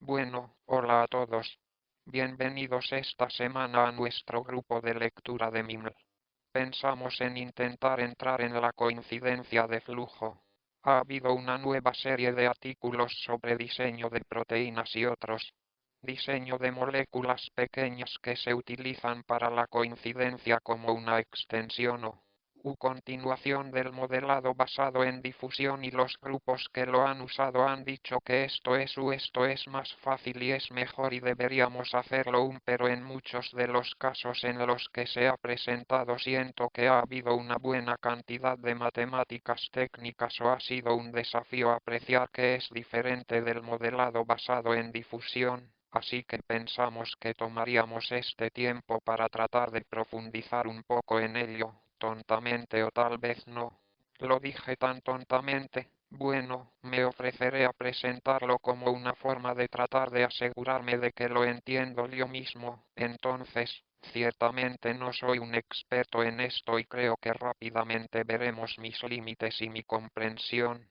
Bueno, hola a todos. Bienvenidos esta semana a nuestro grupo de lectura de MIML. Pensamos en intentar entrar en la coincidencia de flujo. Ha habido una nueva serie de artículos sobre diseño de proteínas y otros. Diseño de moléculas pequeñas que se utilizan para la coincidencia como una extensión o continuación del modelado basado en difusión, y los grupos que lo han usado han dicho que esto es más fácil y es mejor y deberíamos hacerlo pero en muchos de los casos en los que se ha presentado siento que ha habido una buena cantidad de matemáticas técnicas o ha sido un desafío apreciar que es diferente del modelado basado en difusión. Así que pensamos que tomaríamos este tiempo para tratar de profundizar un poco en ello, tontamente o tal vez no. Lo dije tan tontamente. Bueno, me ofreceré a presentarlo como una forma de tratar de asegurarme de que lo entiendo yo mismo. Entonces, ciertamente no soy un experto en esto y creo que rápidamente veremos mis límites y mi comprensión,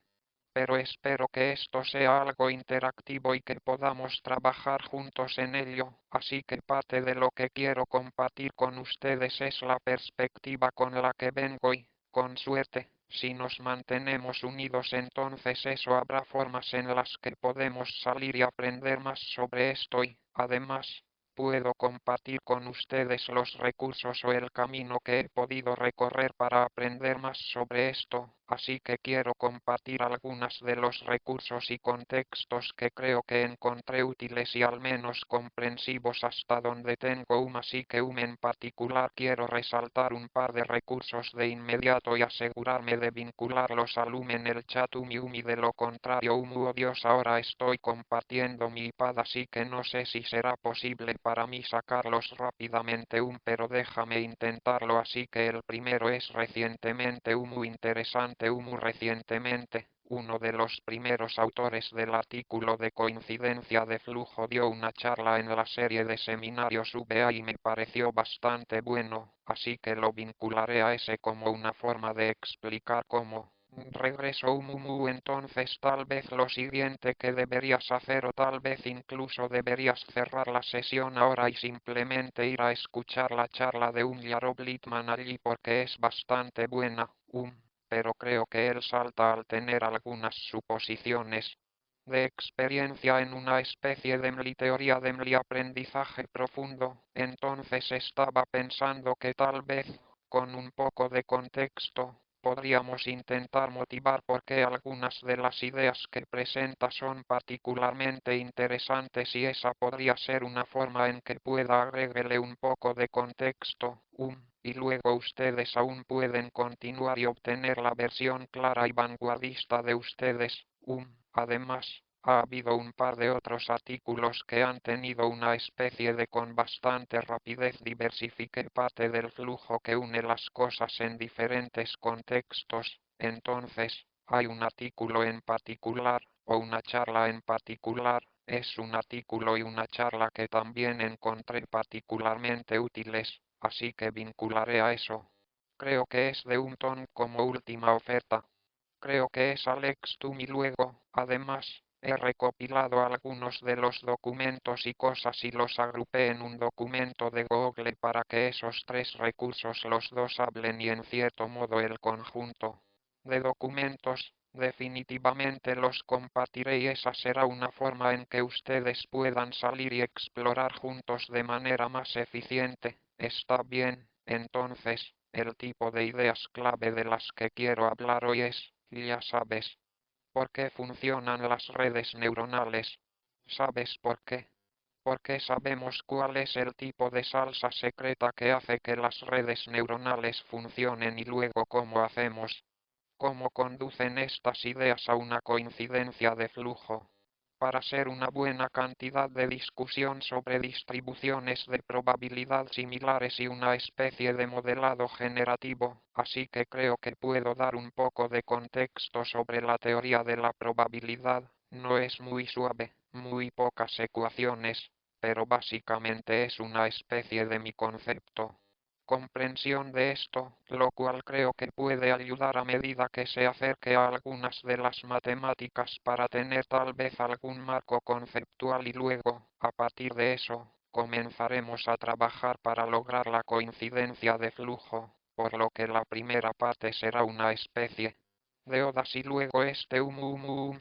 pero espero que esto sea algo interactivo y que podamos trabajar juntos en ello, así que parte de lo que quiero compartir con ustedes es la perspectiva con la que vengo y, con suerte, si nos mantenemos unidos entonces eso habrá formas en las que podemos salir y aprender más sobre esto y, además, puedo compartir con ustedes los recursos o el camino que he podido recorrer para aprender más sobre esto, así que quiero compartir algunos de los recursos y contextos que creo que encontré útiles y al menos comprensivos hasta donde tengo así que en particular quiero resaltar un par de recursos de inmediato y asegurarme de vincularlos al en el chat y de lo contrario oh Dios, ahora estoy compartiendo mi iPad así que no sé si será posible para mí sacarlos rápidamente pero déjame intentarlo, así que el primero es recientemente muy interesante muy recientemente. Uno de los primeros autores del artículo de coincidencia de flujo dio una charla en la serie de seminarios VA y me pareció bastante bueno, así que lo vincularé a ese como una forma de explicar cómo. Regreso entonces tal vez lo siguiente que deberías hacer o tal vez incluso deberías cerrar la sesión ahora y simplemente ir a escuchar la charla de Jarob Littman allí porque es bastante buena, pero creo que él salta al tener algunas suposiciones de experiencia en una especie de teoría de aprendizaje profundo. Entonces estaba pensando que tal vez, con un poco de contexto, podríamos intentar motivar por qué algunas de las ideas que presenta son particularmente interesantes y esa podría ser una forma en que pueda agregarle un poco de contexto, y luego ustedes aún pueden continuar y obtener la versión clara y vanguardista de ustedes. Además, ha habido un par de otros artículos que han tenido una especie de con bastante rapidez diversifique parte del flujo que une las cosas en diferentes contextos. Entonces, hay un artículo en particular, o una charla en particular, es un artículo y una charla que también encontré particularmente útiles, así que vincularé a eso. Creo que es de un ton como última oferta. Creo que es Alex Tum y luego, además, he recopilado algunos de los documentos y cosas y los agrupé en un documento de Google para que esos tres recursos los dos hablen y en cierto modo el conjunto de documentos. Definitivamente los compartiré y esa será una forma en que ustedes puedan salir y explorar juntos de manera más eficiente. Está bien, entonces, el tipo de ideas clave de las que quiero hablar hoy es, ya sabes, por qué funcionan las redes neuronales. ¿Sabes por qué? Porque sabemos cuál es el tipo de salsa secreta que hace que las redes neuronales funcionen y luego cómo hacemos. Cómo conducen estas ideas a una coincidencia de flujo. Para ser una buena cantidad de discusión sobre distribuciones de probabilidad similares y una especie de modelado generativo, así que creo que puedo dar un poco de contexto sobre la teoría de la probabilidad. No es muy suave, muy pocas ecuaciones, pero básicamente es una especie de mi concepto. comprensión de esto, lo cual creo que puede ayudar a medida que se acerque a algunas de las matemáticas para tener tal vez algún marco conceptual y luego, a partir de eso, comenzaremos a trabajar para lograr la coincidencia de flujo, por lo que la primera parte será una especie de odas y luego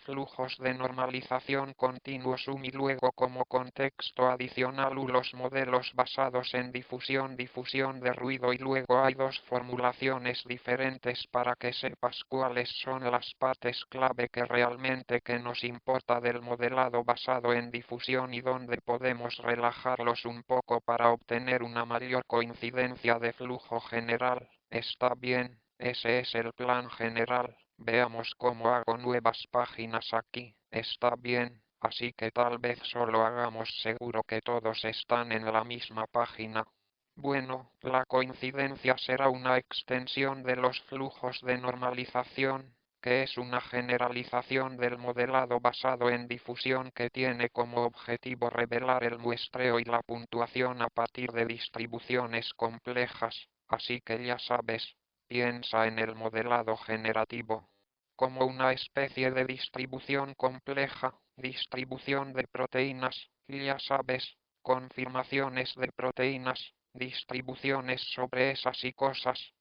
flujos de normalización continuos y luego como contexto adicional los modelos basados en difusión de ruido y luego hay dos formulaciones diferentes para que sepas cuáles son las partes clave que realmente que nos importa del modelado basado en difusión y donde podemos relajarlos un poco para obtener una mayor coincidencia de flujo general. Está bien, ese es el plan general. Veamos cómo hago nuevas páginas aquí. Está bien, así que tal vez solo hagamos seguro que todos están en la misma página. Bueno, la coincidencia será una extensión de los flujos de normalización, que es una generalización del modelado basado en difusión que tiene como objetivo revelar el muestreo y la puntuación a partir de distribuciones complejas, así que ya sabes. Piensa en el modelado generativo como una especie de distribución compleja, distribución de proteínas, ya sabes, confirmaciones de proteínas, distribuciones sobre esas y cosas.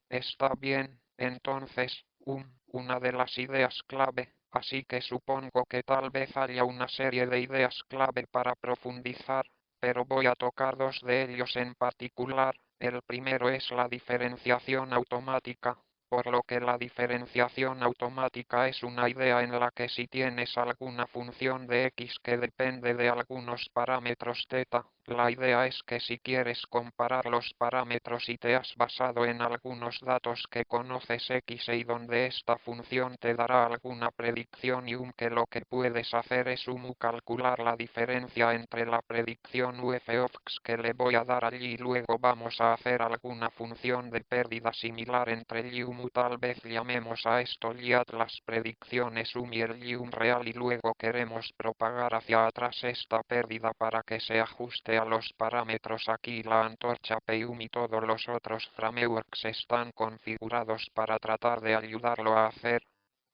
Está bien, entonces, una de las ideas clave, así que supongo que tal vez haya una serie de ideas clave para profundizar, pero voy a tocar dos de ellos en particular. El primero es la diferenciación automática, por lo que la diferenciación automática es una idea en la que si tienes alguna función de x que depende de algunos parámetros θ, la idea es que si quieres comparar los parámetros y te has basado en algunos datos que conoces x y donde esta función te dará alguna predicción y que lo que puedes hacer es calcular la diferencia entre la predicción f of x que le voy a dar allí y luego vamos a hacer alguna función de pérdida similar entre y tal vez llamemos a esto liat las predicciones y el y real y luego queremos propagar hacia atrás esta pérdida para que se ajuste a los parámetros aquí la antorcha Payum y todos los otros frameworks están configurados para tratar de ayudarlo a hacer.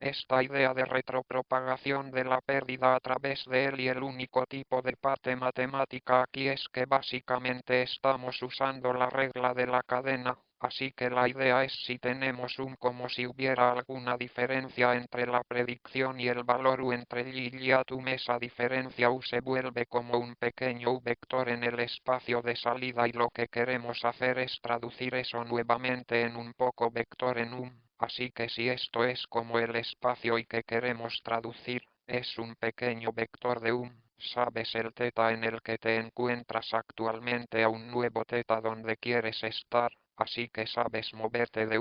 Esta idea de retropropagación de la pérdida a través de él y el único tipo de parte matemática aquí es que básicamente estamos usando la regla de la cadena. Así que la idea es si tenemos como si hubiera alguna diferencia entre la predicción y el valor entre y atum esa diferencia se vuelve como un pequeño vector en el espacio de salida y lo que queremos hacer es traducir eso nuevamente en un poco vector en así que si esto es como el espacio y que queremos traducir, es un pequeño vector de sabes el θ en el que te encuentras actualmente a un nuevo θ donde quieres estar. Así que sabes moverte de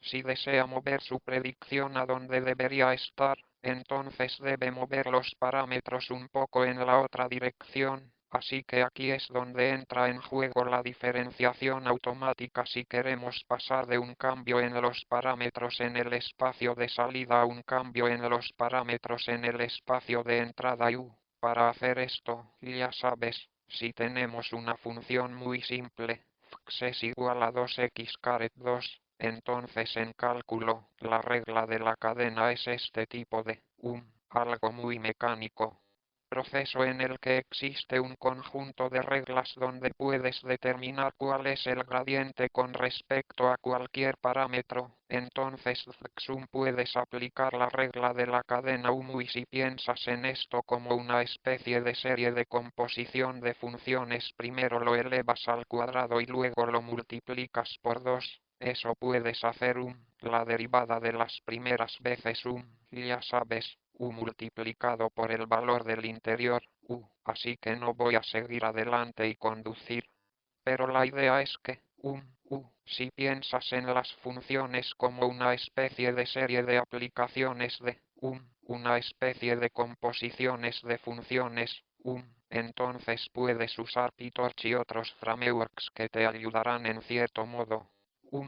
Si desea mover su predicción a donde debería estar, entonces debe mover los parámetros un poco en la otra dirección. Así que aquí es donde entra en juego la diferenciación automática si queremos pasar de un cambio en los parámetros en el espacio de salida a un cambio en los parámetros en el espacio de entrada Para hacer esto, ya sabes, si tenemos una función muy simple, x es igual a 2x caret 2, entonces en cálculo, la regla de la cadena es este tipo de algo muy mecánico. Proceso en el que existe un conjunto de reglas donde puedes determinar cuál es el gradiente con respecto a cualquier parámetro. Entonces puedes aplicar la regla de la cadena y si piensas en esto como una especie de serie de composición de funciones, primero lo elevas al cuadrado y luego lo multiplicas por 2. Eso puedes hacer la derivada de las primeras veces ya sabes, multiplicado por el valor del interior, así que no voy a seguir adelante y conducir. Pero la idea es que, si piensas en las funciones como una especie de serie de aplicaciones de, una especie de composiciones de funciones, entonces puedes usar PyTorch y otros frameworks que te ayudarán en cierto modo.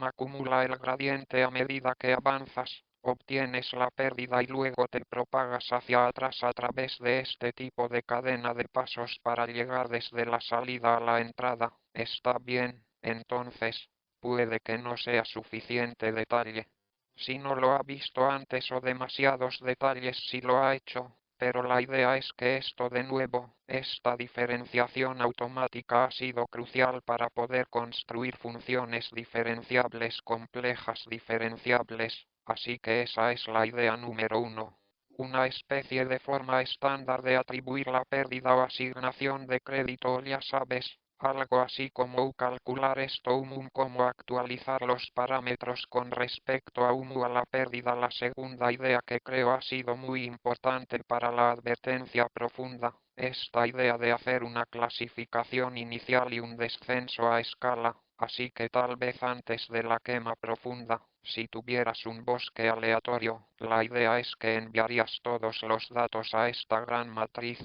Acumula el gradiente a medida que avanzas, obtienes la pérdida y luego te propagas hacia atrás a través de este tipo de cadena de pasos para llegar desde la salida a la entrada. Está bien, entonces, puede que no sea suficiente detalle. Si no lo ha visto antes o demasiados detalles si lo ha hecho, pero la idea es que esto de nuevo, esta diferenciación automática ha sido crucial para poder construir funciones diferenciables complejas diferenciables, así que esa es la idea número 1. Una especie de forma estándar de atribuir la pérdida o asignación de crédito, ya sabes, algo así como calcular esto como actualizar los parámetros con respecto a a la pérdida. La segunda idea que creo ha sido muy importante para la advertencia profunda, esta idea de hacer una clasificación inicial y un descenso a escala, así que tal vez antes de la quema profunda, si tuvieras un bosque aleatorio, la idea es que enviarías todos los datos a esta gran matriz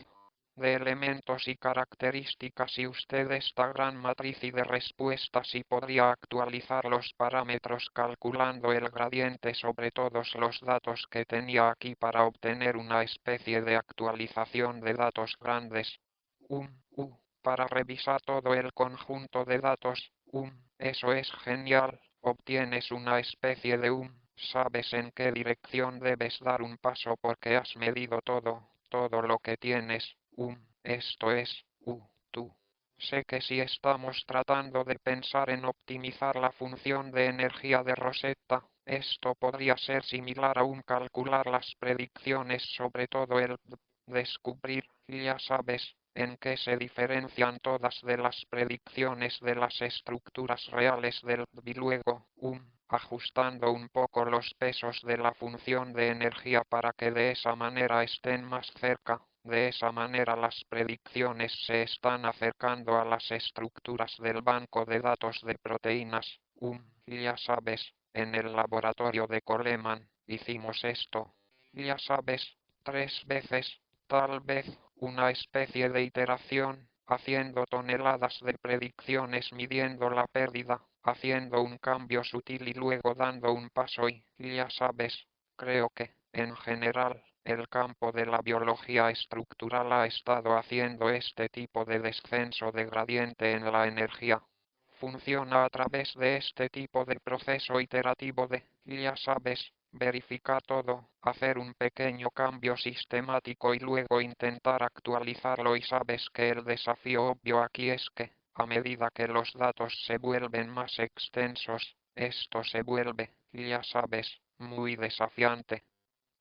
de elementos y características y usted esta gran matriz y de respuestas y podría actualizar los parámetros calculando el gradiente sobre todos los datos que tenía aquí para obtener una especie de actualización de datos grandes. Para revisar todo el conjunto de datos. Eso es genial. Obtienes una especie de sabes en qué dirección debes dar un paso porque has medido todo lo que tienes. Esto es, tú. Sé que si estamos tratando de pensar en optimizar la función de energía de Rosetta, esto podría ser similar a calcular las predicciones sobre todo el descubrir, ya sabes, en qué se diferencian todas de las predicciones de las estructuras reales del y luego, ajustando un poco los pesos de la función de energía para que de esa manera estén más cerca. De esa manera las predicciones se están acercando a las estructuras del banco de datos de proteínas. Ya sabes, en el laboratorio de Coleman, hicimos esto. Ya sabes, 3 veces, tal vez, una especie de iteración, haciendo toneladas de predicciones midiendo la pérdida, haciendo un cambio sutil y luego dando un paso y, ya sabes, creo que, en general, el campo de la biología estructural ha estado haciendo este tipo de descenso de gradiente en la energía. Funciona a través de este tipo de proceso iterativo de, ya sabes, verificar todo, hacer un pequeño cambio sistemático y luego intentar actualizarlo y sabes que el desafío obvio aquí es que, a medida que los datos se vuelven más extensos, esto se vuelve, ya sabes, muy desafiante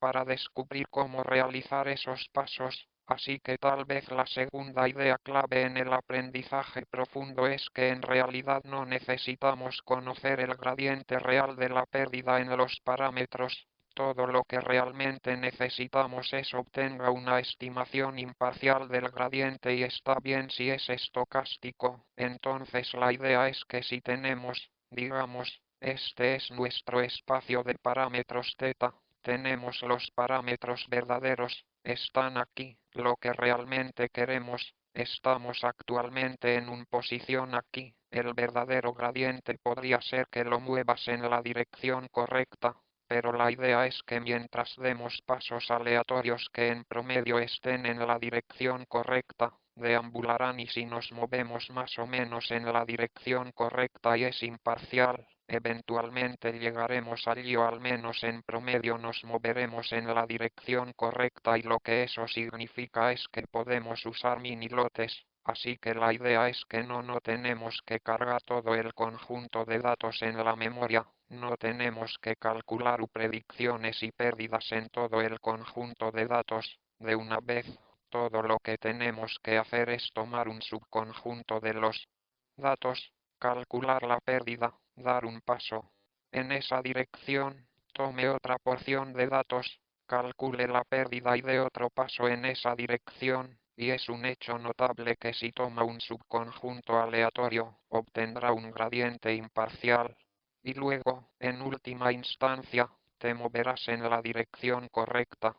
para descubrir cómo realizar esos pasos, así que tal vez la segunda idea clave en el aprendizaje profundo es que en realidad no necesitamos conocer el gradiente real de la pérdida en los parámetros, todo lo que realmente necesitamos es obtener una estimación imparcial del gradiente y está bien si es estocástico, entonces la idea es que si tenemos, digamos, este es nuestro espacio de parámetros θ, tenemos los parámetros verdaderos, están aquí, lo que realmente queremos, estamos actualmente en una posición aquí, el verdadero gradiente podría ser que lo muevas en la dirección correcta, pero la idea es que mientras demos pasos aleatorios que en promedio estén en la dirección correcta, deambularán y si nos movemos más o menos en la dirección correcta y es imparcial, eventualmente llegaremos allí o al menos en promedio nos moveremos en la dirección correcta y lo que eso significa es que podemos usar mini lotes, así que la idea es que no tenemos que cargar todo el conjunto de datos en la memoria, no tenemos que calcular predicciones y pérdidas en todo el conjunto de datos, de una vez, todo lo que tenemos que hacer es tomar un subconjunto de los datos, calcular la pérdida, dar un paso en esa dirección, tome otra porción de datos, calcule la pérdida y dé otro paso en esa dirección, y es un hecho notable que si toma un subconjunto aleatorio, obtendrá un gradiente imparcial, y luego, en última instancia, te moverás en la dirección correcta.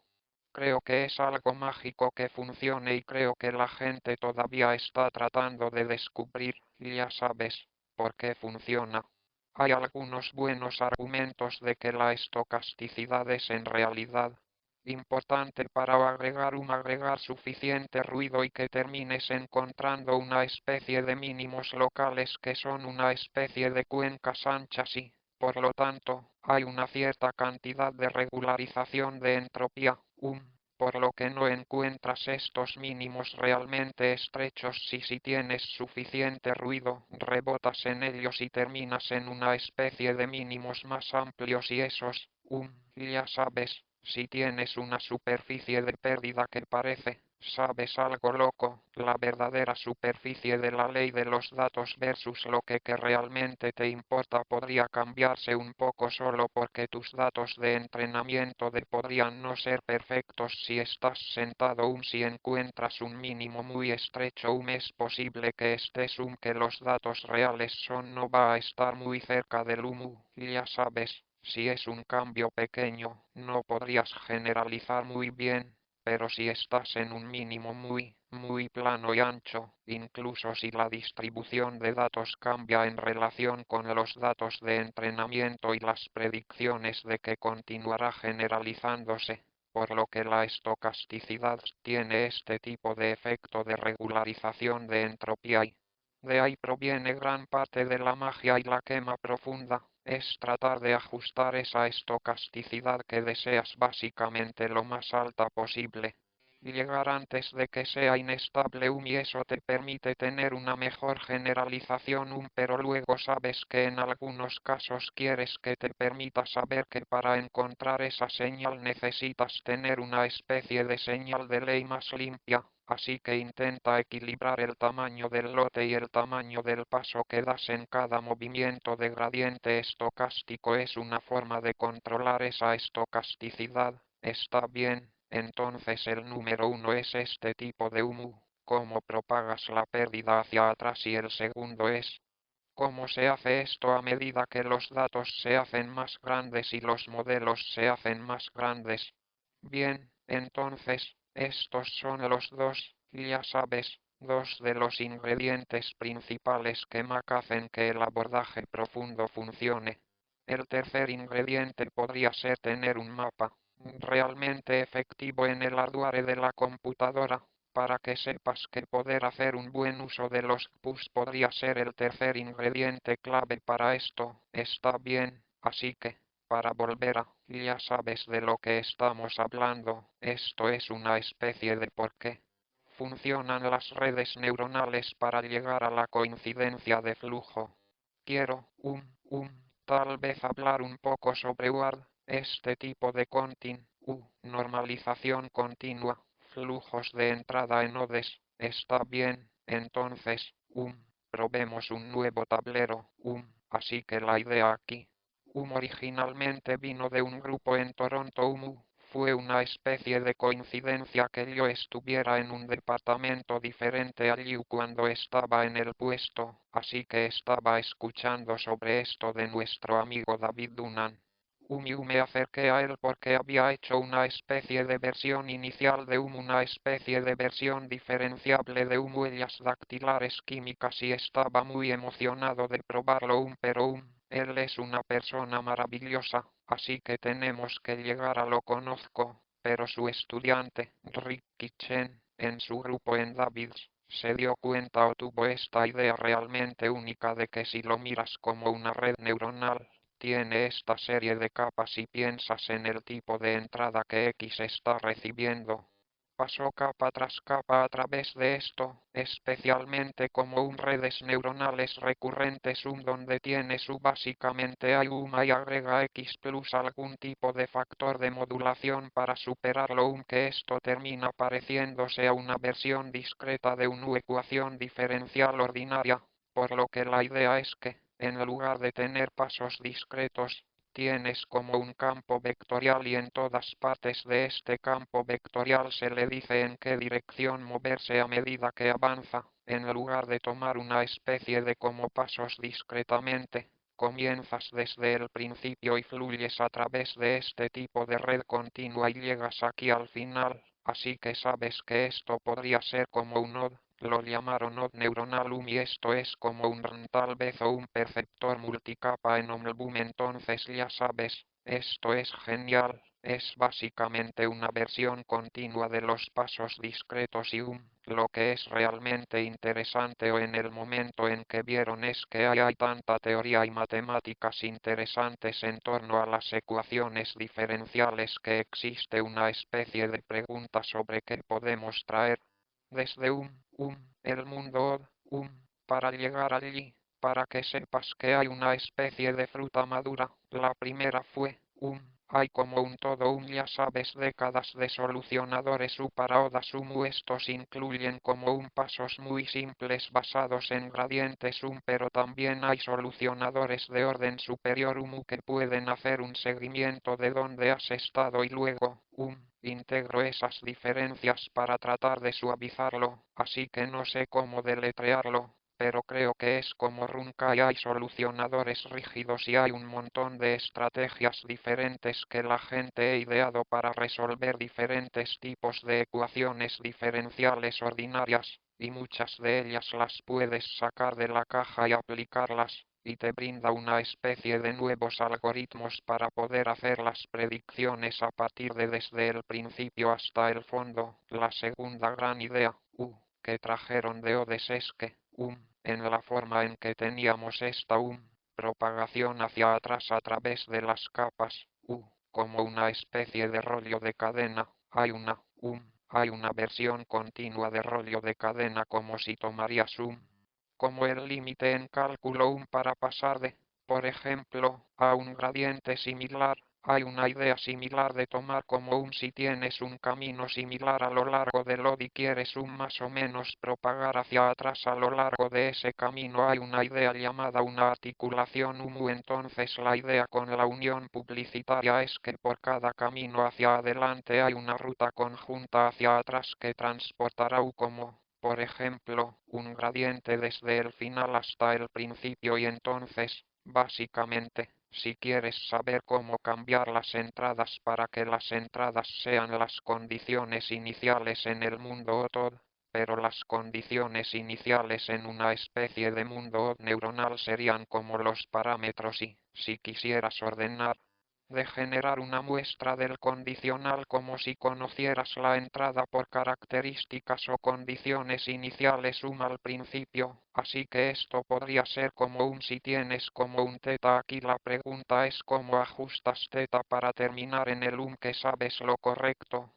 Creo que es algo mágico que funcione y creo que la gente todavía está tratando de descubrir, ya sabes, por qué funciona. Hay algunos buenos argumentos de que la estocasticidad es en realidad Importante para agregar suficiente ruido y que termines encontrando una especie de mínimos locales que son una especie de cuencas anchas y, por lo tanto, hay una cierta cantidad de regularización de entropía, por lo que no encuentras estos mínimos realmente estrechos si tienes suficiente ruido, rebotas en ellos y terminas en una especie de mínimos más amplios y esos, ya sabes, si tienes una superficie de pérdida que parece, sabes algo loco, la verdadera superficie de la ley de los datos versus lo que realmente te importa podría cambiarse un poco solo porque tus datos de entrenamiento podrían no ser perfectos si estás sentado si encuentras un mínimo muy estrecho es posible que estés que los datos reales no va a estar muy cerca del ya sabes. Si es un cambio pequeño, no podrías generalizar muy bien, pero si estás en un mínimo muy plano y ancho, incluso si la distribución de datos cambia en relación con los datos de entrenamiento y las predicciones de que continuará generalizándose, por lo que la estocasticidad tiene este tipo de efecto de regularización de entropía y de ahí proviene gran parte de la magia y la quema profunda, es tratar de ajustar esa estocasticidad que deseas básicamente lo más alta posible. Llegar antes de que sea inestable y eso te permite tener una mejor generalización pero luego sabes que en algunos casos quieres que te permita saber que para encontrar esa señal necesitas tener una especie de señal de ley más limpia. Así que intenta equilibrar el tamaño del lote y el tamaño del paso que das en cada movimiento de gradiente estocástico es una forma de controlar esa estocasticidad. Está bien, entonces el número 1 es este tipo de cómo propagas la pérdida hacia atrás y el segundo es cómo se hace esto a medida que los datos se hacen más grandes y los modelos se hacen más grandes. Bien, entonces, estos son los dos, ya sabes, dos de los ingredientes principales que hacen que el abordaje profundo funcione. El tercer ingrediente podría ser tener un mapa realmente efectivo en el hardware de la computadora, para que sepas que poder hacer un buen uso de los GPUs podría ser el tercer ingrediente clave para esto. Está bien, así que, para volver ya sabes de lo que estamos hablando, esto es una especie de por qué funcionan las redes neuronales para llegar a la coincidencia de flujo. Quiero, tal vez hablar un poco sobre WARD, este tipo de normalización continua, flujos de entrada en nodes, está bien, entonces, probemos un nuevo tablero, así que la idea aquí, originalmente vino de un grupo en Toronto, fue una especie de coincidencia que yo estuviera en un departamento diferente allí cuando estaba en el puesto, así que estaba escuchando sobre esto de nuestro amigo David Dunnan. Me acerqué a él porque había hecho una especie de versión inicial de una especie de versión diferenciable de huellas dactilares químicas y estaba muy emocionado de probarlo pero él es una persona maravillosa, así que tenemos que llegar a lo conozco, pero su estudiante, Ricky Chen, en su grupo en Davids, se dio cuenta o tuvo esta idea realmente única de que si lo miras como una red neuronal, tiene esta serie de capas y piensas en el tipo de entrada que X está recibiendo. Pasó capa tras capa a través de esto, especialmente como redes neuronales recurrentes donde tiene básicamente hay y agrega X plus algún tipo de factor de modulación para superarlo que esto termina pareciéndose a una versión discreta de una ecuación diferencial ordinaria, por lo que la idea es que, en lugar de tener pasos discretos, tienes como un campo vectorial y en todas partes de este campo vectorial se le dice en qué dirección moverse a medida que avanza, en lugar de tomar una especie de como pasos discretamente. Comienzas desde el principio y fluyes a través de este tipo de red continua y llegas aquí al final, así que sabes que esto podría ser como un nodo. Lo llamaron nodo neuronal y esto es como un RAN tal vez o un perceptor multicapa en entonces ya sabes, esto es genial, Es básicamente una versión continua de los pasos discretos y lo que es realmente interesante o en el momento en que vieron es que hay tanta teoría y matemáticas interesantes en torno a las ecuaciones diferenciales que existe una especie de pregunta sobre qué podemos traer desde el mundo para llegar allí, para que sepas que hay una especie de fruta madura. La primera fue hay como un todo ya sabes décadas de solucionadores para Odas estos incluyen como pasos muy simples basados en gradientes pero también hay solucionadores de orden superior que pueden hacer un seguimiento de dónde has estado y luego integro esas diferencias para tratar de suavizarlo, así que no sé cómo deletrearlo, pero creo que es como Runkai hay solucionadores rígidos y hay un montón de estrategias diferentes que la gente ha ideado para resolver diferentes tipos de ecuaciones diferenciales ordinarias, y muchas de ellas las puedes sacar de la caja y aplicarlas, y te brinda una especie de nuevos algoritmos para poder hacer las predicciones a partir de desde el principio hasta el fondo. La segunda gran idea, que trajeron de Odes es que, en la forma en que teníamos esta propagación hacia atrás a través de las capas, como una especie de rollo de cadena, hay una versión continua de rollo de cadena como si tomarías como el límite en cálculo para pasar de, por ejemplo, a un gradiente similar. Hay una idea similar de tomar como si tienes un camino similar a lo largo del y quieres más o menos propagar hacia atrás a lo largo de ese camino. Hay una idea llamada una articulación entonces la idea con la unión publicitaria es que por cada camino hacia adelante hay una ruta conjunta hacia atrás que transportará como por ejemplo, un gradiente desde el final hasta el principio y entonces, básicamente, si quieres saber cómo cambiar las entradas para que las entradas sean las condiciones iniciales en el mundo OTOD, pero las condiciones iniciales en una especie de mundo neuronal serían como los parámetros y, si quisieras ordenar, de generar una muestra del condicional como si conocieras la entrada por características o condiciones iniciales al principio, así que esto podría ser como si tienes como un teta aquí la pregunta es cómo ajustas teta para terminar en el que sabes lo correcto,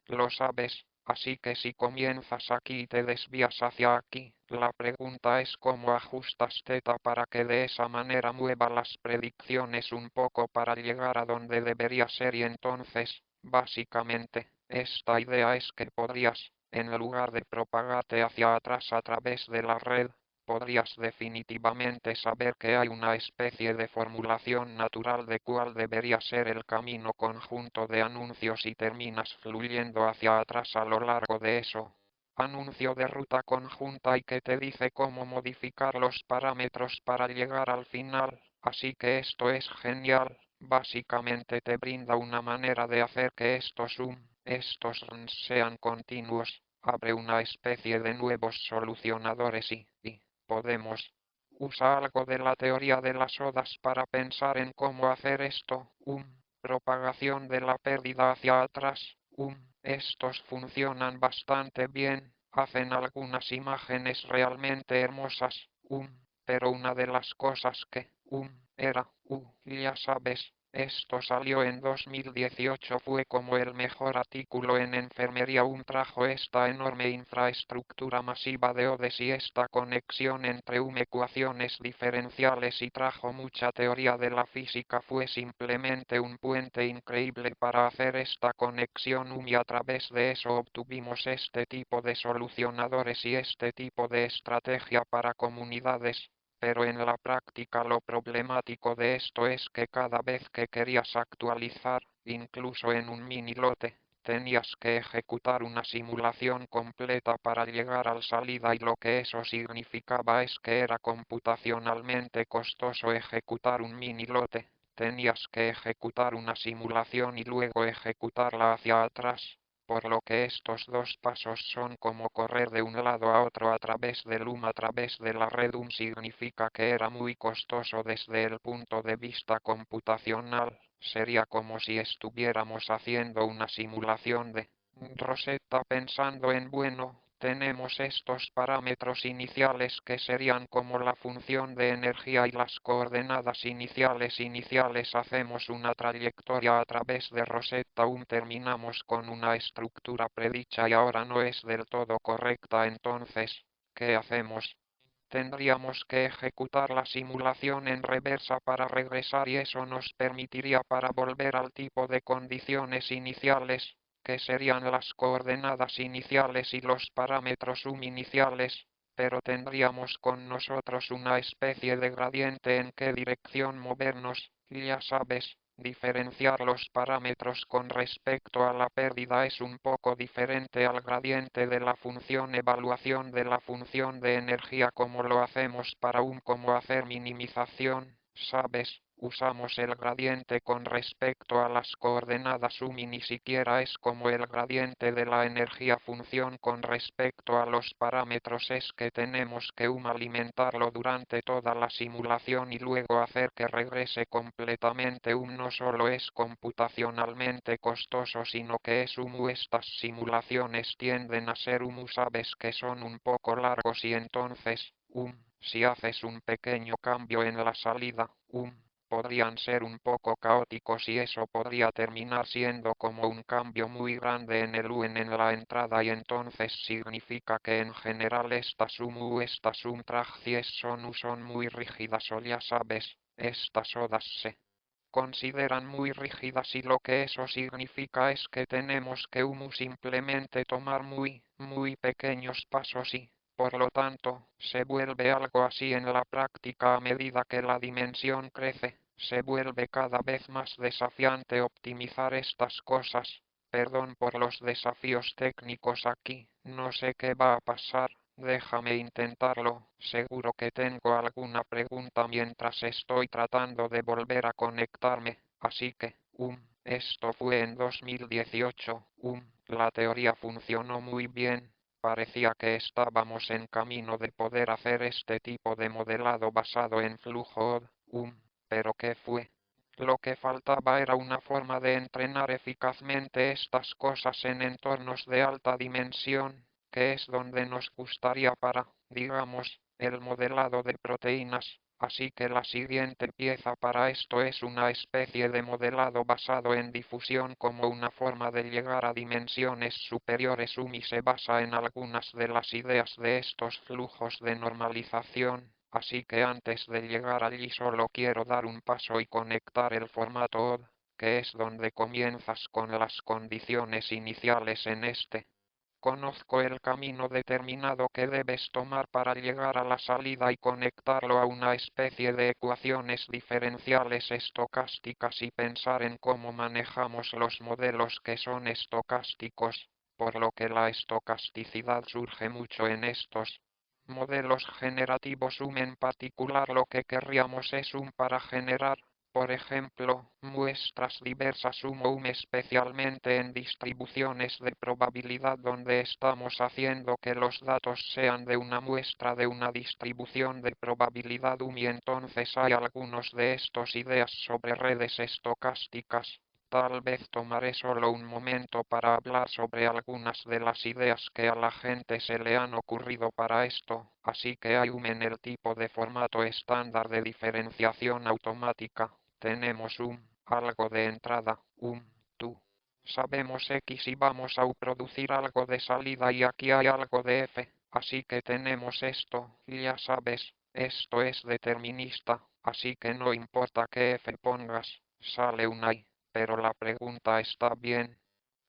lo sabes. Así que si comienzas aquí y te desvías hacia aquí, la pregunta es cómo ajustas teta para que de esa manera mueva las predicciones un poco para llegar a donde debería ser y entonces, básicamente, esta idea es que podrías, en lugar de propagarte hacia atrás a través de la red, podrías definitivamente saber que hay una especie de formulación natural de cuál debería ser el camino conjunto de anuncios y terminas fluyendo hacia atrás a lo largo de eso. Anuncio de ruta conjunta y que te dice cómo modificar los parámetros para llegar al final, así que esto es genial, básicamente te brinda una manera de hacer que estos sean continuos, abre una especie de nuevos solucionadores y podemos usar algo de la teoría de las odas para pensar en cómo hacer esto. Propagación de la pérdida hacia atrás. Estos funcionan bastante bien, hacen algunas imágenes realmente hermosas. Pero una de las cosas que, era, ya sabes, esto salió en 2018 fue como el mejor artículo en enfermería trajo esta enorme infraestructura masiva de ODES y esta conexión entre ecuaciones diferenciales y trajo mucha teoría de la física fue simplemente un puente increíble para hacer esta conexión y a través de eso obtuvimos este tipo de solucionadores y este tipo de estrategia para comunidades. Pero en la práctica lo problemático de esto es que cada vez que querías actualizar, incluso en un mini lote, tenías que ejecutar una simulación completa para llegar al salida y lo que eso significaba es que era computacionalmente costoso ejecutar un mini lote. Tenías que ejecutar una simulación y luego ejecutarla hacia atrás, por lo que estos dos pasos son como correr de un lado a otro a través del a través de la red significa que era muy costoso desde el punto de vista computacional. Sería como si estuviéramos haciendo una simulación de Rosetta pensando en bueno, tenemos estos parámetros iniciales que serían como la función de energía y las coordenadas iniciales hacemos una trayectoria a través de Rosetta terminamos con una estructura predicha y ahora no es del todo correcta entonces, ¿qué hacemos? Tendríamos que ejecutar la simulación en reversa para regresar y eso nos permitiría para volver al tipo de condiciones iniciales, que serían las coordenadas iniciales y los parámetros iniciales, pero tendríamos con nosotros una especie de gradiente en qué dirección movernos, ya sabes. Diferenciar los parámetros con respecto a la pérdida es un poco diferente al gradiente de la función evaluación de la función de energía como lo hacemos para como hacer minimización, ¿sabes? Usamos el gradiente con respecto a las coordenadas y ni siquiera es como el gradiente de la energía función con respecto a los parámetros es que tenemos que alimentarlo durante toda la simulación y luego hacer que regrese completamente no solo es computacionalmente costoso sino que es estas simulaciones tienden a ser sabes que son un poco largos y entonces, si haces un pequeño cambio en la salida, podrían ser un poco caóticos y eso podría terminar siendo como un cambio muy grande en el en la entrada y entonces significa que en general estas estas trajes son muy rígidas o ya sabes, estas odas se consideran muy rígidas y lo que eso significa es que tenemos que simplemente tomar muy pequeños pasos y, por lo tanto, se vuelve algo así en la práctica a medida que la dimensión crece, se vuelve cada vez más desafiante optimizar estas cosas. Perdón por los desafíos técnicos aquí, no sé qué va a pasar. Déjame intentarlo, seguro que tengo alguna pregunta mientras estoy tratando de volver a conectarme, así que, esto fue en 2018, la teoría funcionó muy bien, parecía que estábamos en camino de poder hacer este tipo de modelado basado en flujo OD, pero ¿qué fue? Lo que faltaba era una forma de entrenar eficazmente estas cosas en entornos de alta dimensión, que es donde nos gustaría para, digamos, el modelado de proteínas. Así que la siguiente pieza para esto es una especie de modelado basado en difusión como una forma de llegar a dimensiones superiores y se basa en algunas de las ideas de estos flujos de normalización. Así que antes de llegar allí solo quiero dar un paso y conectar el formato OD, que es donde comienzas con las condiciones iniciales en este. Conozco el camino determinado que debes tomar para llegar a la salida y conectarlo a una especie de ecuaciones diferenciales estocásticas y pensar en cómo manejamos los modelos que son estocásticos, por lo que la estocasticidad surge mucho en estos modelos generativos. En particular lo que querríamos es para generar, por ejemplo, muestras diversas especialmente en distribuciones de probabilidad donde estamos haciendo que los datos sean de una muestra de una distribución de probabilidad y entonces hay algunos de estos ideas sobre redes estocásticas. Tal vez tomaré solo un momento para hablar sobre algunas de las ideas que a la gente se le han ocurrido para esto, así que hay en el tipo de formato estándar de diferenciación automática. Tenemos algo de entrada, tú. Sabemos X y vamos a producir algo de salida y aquí hay algo de F, así que tenemos esto, ya sabes, esto es determinista, así que no importa qué F pongas, sale un I. Pero la pregunta está bien.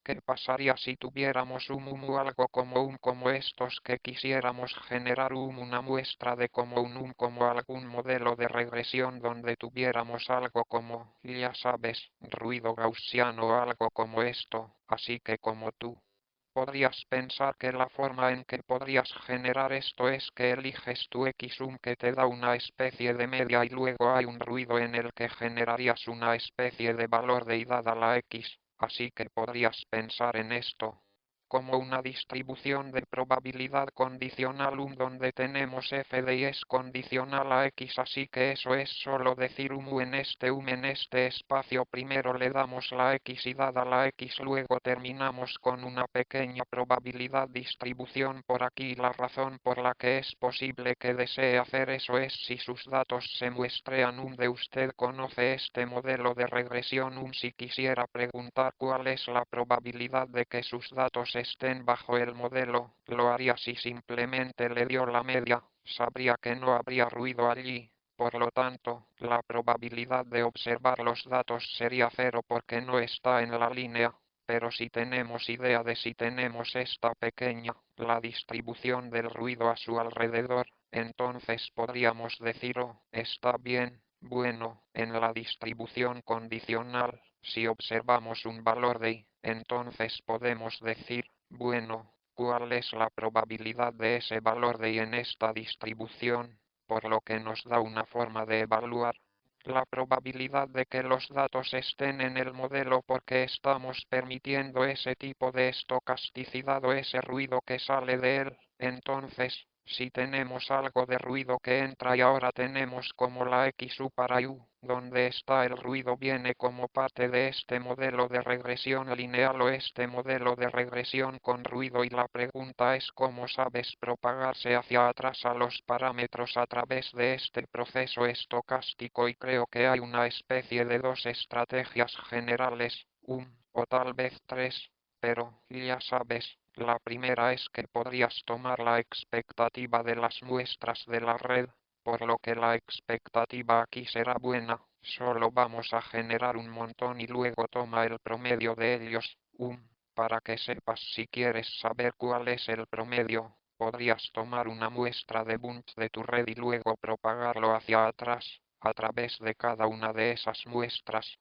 ¿Qué pasaría si tuviéramos algo como como estos que quisiéramos generar una muestra de como como algún modelo de regresión donde tuviéramos algo como, ya sabes, ruido gaussiano o algo como esto, así que como tú? Podrías pensar que la forma en que podrías generar esto es que eliges tu X que te da una especie de media y luego hay un ruido en el que generarías una especie de valor de y dada la X, así que podrías pensar en esto como una distribución de probabilidad condicional donde tenemos f de y es condicional a x, así que eso es solo decir en este espacio primero le damos la x y dada la x luego terminamos con una pequeña probabilidad distribución por aquí. La razón por la que es posible que desee hacer eso es si sus datos se muestran de usted conoce este modelo de regresión si quisiera preguntar cuál es la probabilidad de que sus datos estén bajo el modelo, lo haría si simplemente le dio la media, sabría que no habría ruido allí. Por lo tanto, la probabilidad de observar los datos sería cero porque no está en la línea, pero si tenemos idea de si tenemos esta pequeña, la distribución del ruido a su alrededor, entonces podríamos decir, oh, está bien, bueno, en la distribución condicional, si observamos un valor de y, entonces podemos decir, bueno, ¿cuál es la probabilidad de ese valor de y en esta distribución? Por lo que nos da una forma de evaluar la probabilidad de que los datos estén en el modelo porque estamos permitiendo ese tipo de estocasticidad o ese ruido que sale de él. Entonces, si tenemos algo de ruido que entra y ahora tenemos como la XU para U, donde está el ruido viene como parte de este modelo de regresión lineal o este modelo de regresión con ruido y la pregunta es cómo sabes propagarse hacia atrás a los parámetros a través de este proceso estocástico y creo que hay una especie de dos estrategias generales, o tal vez tres, pero, ya sabes, la primera es que podrías tomar la expectativa de las muestras de la red, por lo que la expectativa aquí será buena, solo vamos a generar un montón y luego toma el promedio de ellos, para que sepas si quieres saber cuál es el promedio, podrías tomar una muestra de bunch de tu red y luego propagarlo hacia atrás, a través de cada una de esas muestras.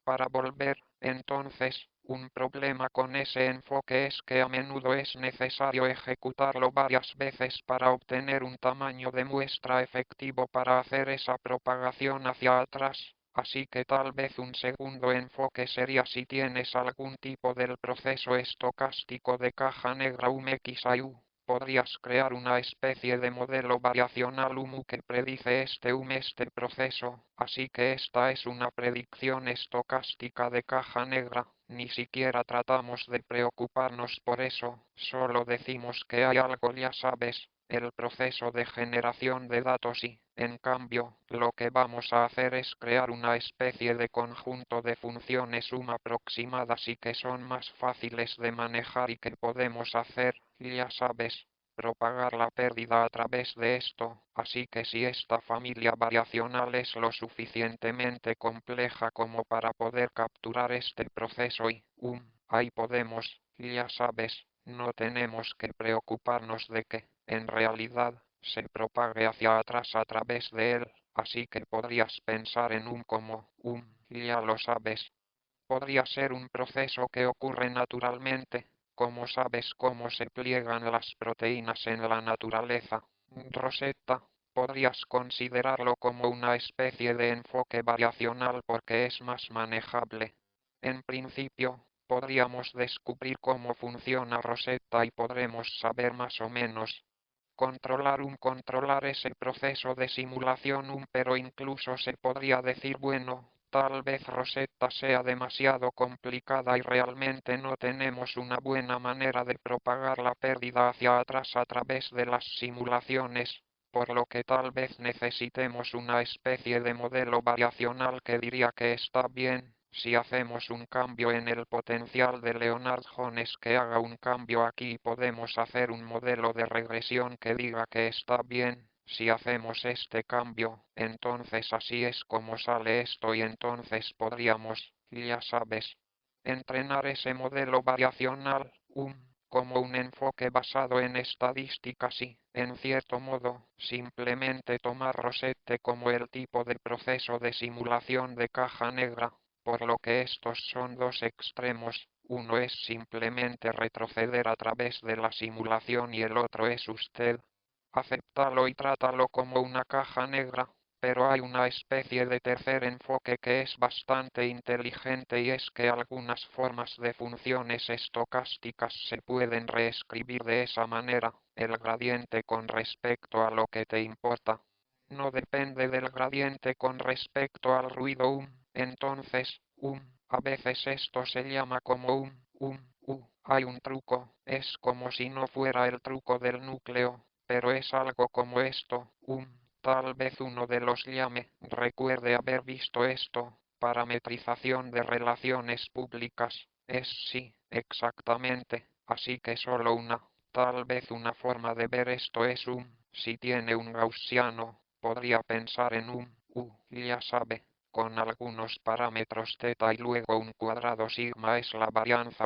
Para volver, entonces, un problema con ese enfoque es que a menudo es necesario ejecutarlo varias veces para obtener un tamaño de muestra efectivo para hacer esa propagación hacia atrás, así que tal vez un segundo enfoque sería si tienes algún tipo del proceso estocástico de caja negra X a U. Podrías crear una especie de modelo variacional que predice este proceso, así que esta es una predicción estocástica de caja negra, ni siquiera tratamos de preocuparnos por eso, solo decimos que hay algo ya sabes, el proceso de generación de datos y, en cambio, lo que vamos a hacer es crear una especie de conjunto de funciones aproximadas y que son más fáciles de manejar y que podemos hacer, ya sabes, propagar la pérdida a través de esto, así que si esta familia variacional es lo suficientemente compleja como para poder capturar este proceso y, ahí podemos, ya sabes, no tenemos que preocuparnos de que, en realidad, se propague hacia atrás a través de él, así que podrías pensar en como, ya lo sabes, podría ser un proceso que ocurre naturalmente, como sabes cómo se pliegan las proteínas en la naturaleza. Rosetta, podrías considerarlo como una especie de enfoque variacional porque es más manejable. En principio, podríamos descubrir cómo funciona Rosetta y podremos saber más o menos controlar ese proceso de simulación pero incluso se podría decir bueno, tal vez Rosetta sea demasiado complicada y realmente no tenemos una buena manera de propagar la pérdida hacia atrás a través de las simulaciones, por lo que tal vez necesitemos una especie de modelo variacional que diría que está bien. Si hacemos un cambio en el potencial de Leonard Jones que haga un cambio aquí podemos hacer un modelo de regresión que diga que está bien. Si hacemos este cambio, entonces así es como sale esto y entonces podríamos, ya sabes, entrenar ese modelo variacional, como un enfoque basado en estadísticas y, en cierto modo, simplemente tomar Rosette como el tipo de proceso de simulación de caja negra. Por lo que estos son dos extremos, uno es simplemente retroceder a través de la simulación y el otro es usted. Acéptalo y trátalo como una caja negra, Pero hay una especie de tercer enfoque que es bastante inteligente y es que algunas formas de funciones estocásticas se pueden reescribir de esa manera. El gradiente con respecto a lo que te importa no depende del gradiente con respecto al ruido entonces, a veces esto se llama como hay un truco, es como si no fuera el truco del núcleo, pero es algo como esto, tal vez uno de los llame, recuerde haber visto esto, parametrización de relaciones públicas, es sí, exactamente, así que solo tal vez una forma de ver esto es si tiene un gaussiano, podría pensar en ya sabe, con algunos parámetros θ y luego un cuadrado sigma es la varianza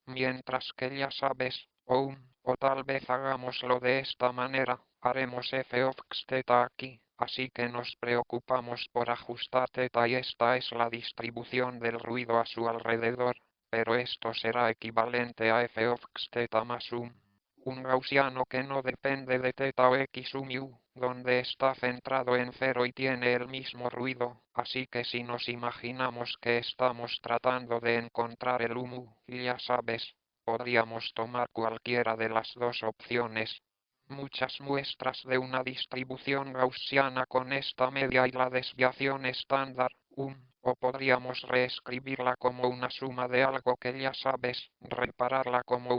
mientras que ya sabes, o tal vez hagámoslo de esta manera, haremos f of x θ aquí, así que nos preocupamos por ajustar θ y esta es la distribución del ruido a su alrededor, pero esto será equivalente a f of x θ más un gaussiano que no depende de θ o x donde está centrado en cero y tiene el mismo ruido, así que si nos imaginamos que estamos tratando de encontrar el ya sabes, podríamos tomar cualquiera de las dos opciones. Muchas muestras de una distribución gaussiana con esta media y la desviación estándar, o podríamos reescribirla como una suma de algo que ya sabes, repararla como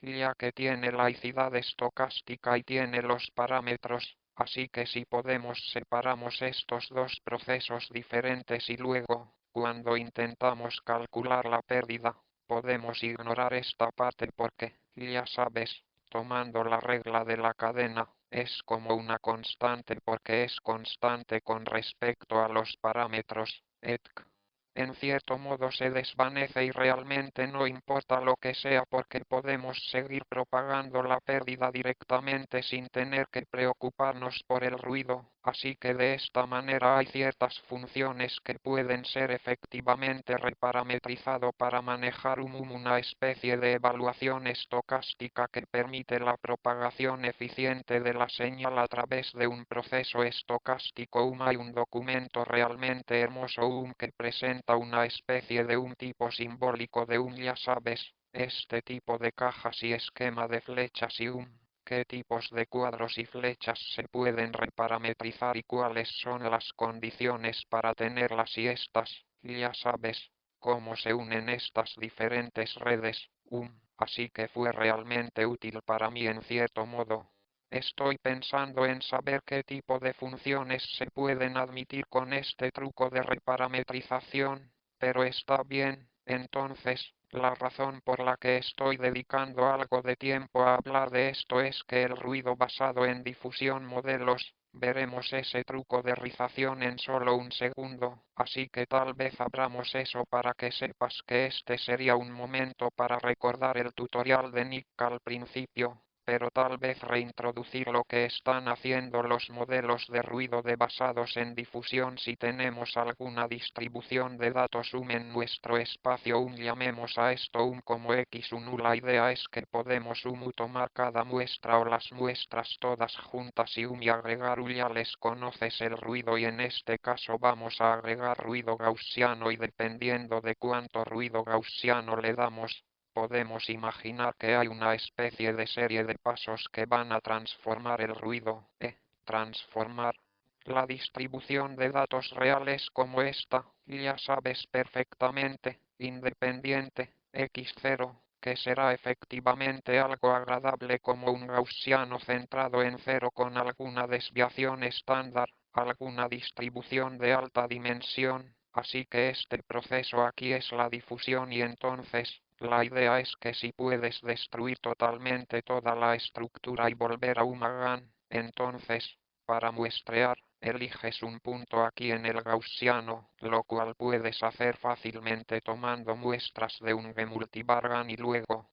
ya que tiene laicidad estocástica y tiene los parámetros, así que si podemos separamos estos dos procesos diferentes y luego, cuando intentamos calcular la pérdida, podemos ignorar esta parte porque, ya sabes, tomando la regla de la cadena, es como una constante porque es constante con respecto a los parámetros, etc. En cierto modo se desvanece y realmente no importa lo que sea porque podemos seguir propagando la pérdida directamente sin tener que preocuparnos por el ruido, así que de esta manera hay ciertas funciones que pueden ser efectivamente reparametrizado para manejar una especie de evaluación estocástica que permite la propagación eficiente de la señal a través de un proceso estocástico. Hay un documento realmente hermoso que presenta una especie de tipo simbólico de ya sabes, este tipo de cajas y esquema de flechas y qué tipos de cuadros y flechas se pueden reparametrizar y cuáles son las condiciones para tenerlas y estas, ya sabes, cómo se unen estas diferentes redes, así que fue realmente útil para mí en cierto modo. Estoy pensando en saber qué tipo de funciones se pueden admitir con este truco de reparametrización, pero está bien, entonces, la razón por la que estoy dedicando algo de tiempo a hablar de esto es que el ruido basado en difusión modelos, veremos ese truco de rización en solo un segundo, así que tal vez abramos eso para que sepas que este sería un momento para recordar el tutorial de Nick al principio, pero tal vez reintroducir lo que están haciendo los modelos de ruido basados en difusión si tenemos alguna distribución de datos en nuestro espacio llamemos a esto como X la idea es que podemos tomar cada muestra o las muestras todas juntas y agregar ya les conoces el ruido y en este caso vamos a agregar ruido gaussiano y dependiendo de cuánto ruido gaussiano le damos, podemos imaginar que hay una especie de serie de pasos que van a transformar el ruido, transformar la distribución de datos reales como esta, ya sabes perfectamente, independiente, x0, que será efectivamente algo agradable como un gaussiano centrado en cero con alguna desviación estándar, alguna distribución de alta dimensión, así que este proceso aquí es la difusión y entonces, la idea es que si puedes destruir totalmente toda la estructura y volver a GAN, entonces, para muestrear, eliges un punto aquí en el gaussiano, lo cual puedes hacer fácilmente tomando muestras de un multibar GAN y luego,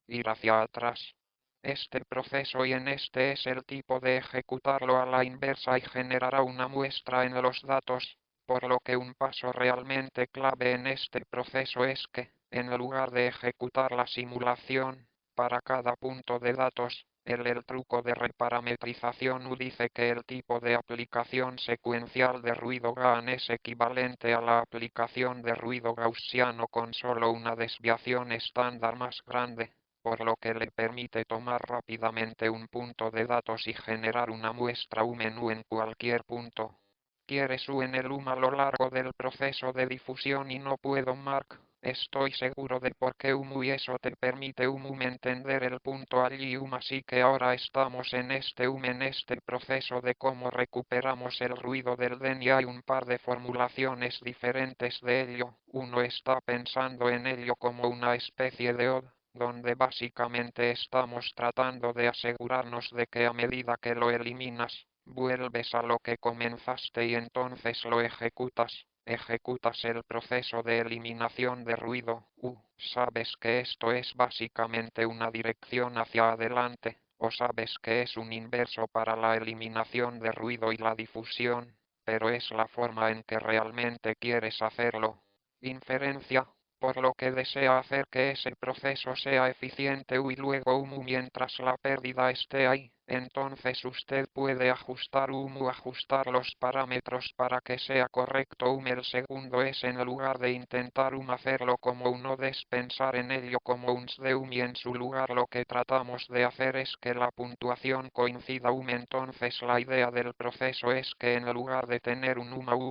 ir hacia atrás. Este proceso y en este es el tipo de ejecutarlo a la inversa y generará una muestra en los datos, por lo que un paso realmente clave en este proceso es que, en lugar de ejecutar la simulación, para cada punto de datos, El truco de reparametrización U dice que el tipo de aplicación secuencial de ruido GAN es equivalente a la aplicación de ruido gaussiano con solo una desviación estándar más grande, por lo que le permite tomar rápidamente un punto de datos y generar una muestra U menú en cualquier punto. ¿Quieres U en el UM a lo largo del proceso de difusión y no puedo Mark? Estoy seguro de por qué y eso te permite entender el punto allí así que ahora estamos en en este proceso de cómo recuperamos el ruido del DEN y hay un par de formulaciones diferentes de ello. Uno está pensando en ello como una especie de OD, donde básicamente estamos tratando de asegurarnos de que a medida que lo eliminas, vuelves a lo que comenzaste y entonces lo ejecutas. Ejecutas el proceso de eliminación de ruido. Sabes que esto es básicamente una dirección hacia adelante, o sabes que es un inverso para la eliminación de ruido y la difusión, pero es la forma en que realmente quieres hacerlo. Inferencia, por lo que desea hacer que ese proceso sea eficiente y luego mientras la pérdida esté ahí, entonces usted puede ajustar ajustar los parámetros para que sea correcto el segundo es en lugar de intentar hacerlo como uno pensar en ello como un SDEUM y en su lugar lo que tratamos de hacer es que la puntuación coincida entonces la idea del proceso es que en lugar de tener un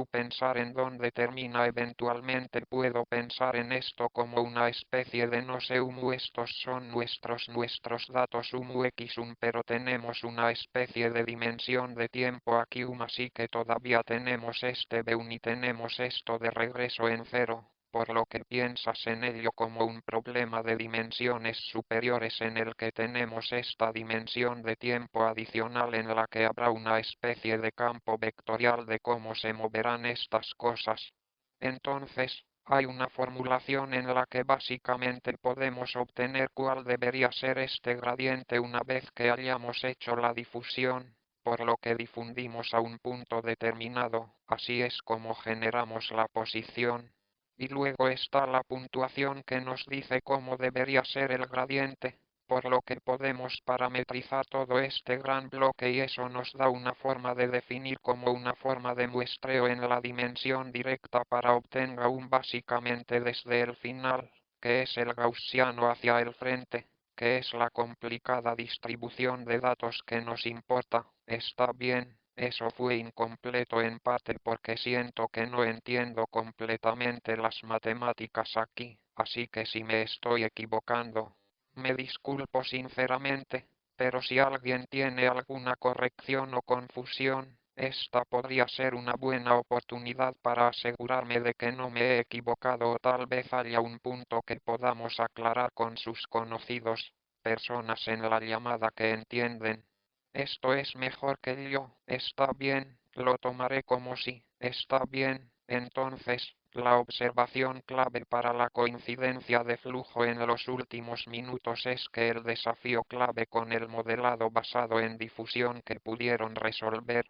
pensar en dónde termina eventualmente puedo pensar en esto como una especie de no sé estos son nuestros datos x pero tenemos una especie de dimensión de tiempo aquí así que todavía tenemos este b1 y tenemos esto de regreso en cero, por lo que piensas en ello como un problema de dimensiones superiores en el que tenemos esta dimensión de tiempo adicional en la que habrá una especie de campo vectorial de cómo se moverán estas cosas. Entonces, hay una formulación en la que básicamente podemos obtener cuál debería ser este gradiente una vez que hayamos hecho la difusión, por lo que difundimos a un punto determinado, así es como generamos la posición. Y luego está la puntuación que nos dice cómo debería ser el gradiente, por lo que podemos parametrizar todo este gran bloque y eso nos da una forma de definir como una forma de muestreo en la dimensión directa para obtener básicamente desde el final, que es el gaussiano hacia el frente, que es la complicada distribución de datos que nos importa. Está bien, eso fue incompleto en parte porque siento que no entiendo completamente las matemáticas aquí, así que si me estoy equivocando, me disculpo sinceramente, pero si alguien tiene alguna corrección o confusión, esta podría ser una buena oportunidad para asegurarme de que no me he equivocado o tal vez haya un punto que podamos aclarar con sus conocidos, personas en la llamada que entienden. Esto es mejor que yo, está bien, lo tomaré como si, está bien, entonces, la observación clave para la coincidencia de flujo en los últimos minutos es que el desafío clave con el modelado basado en difusión que pudieron resolver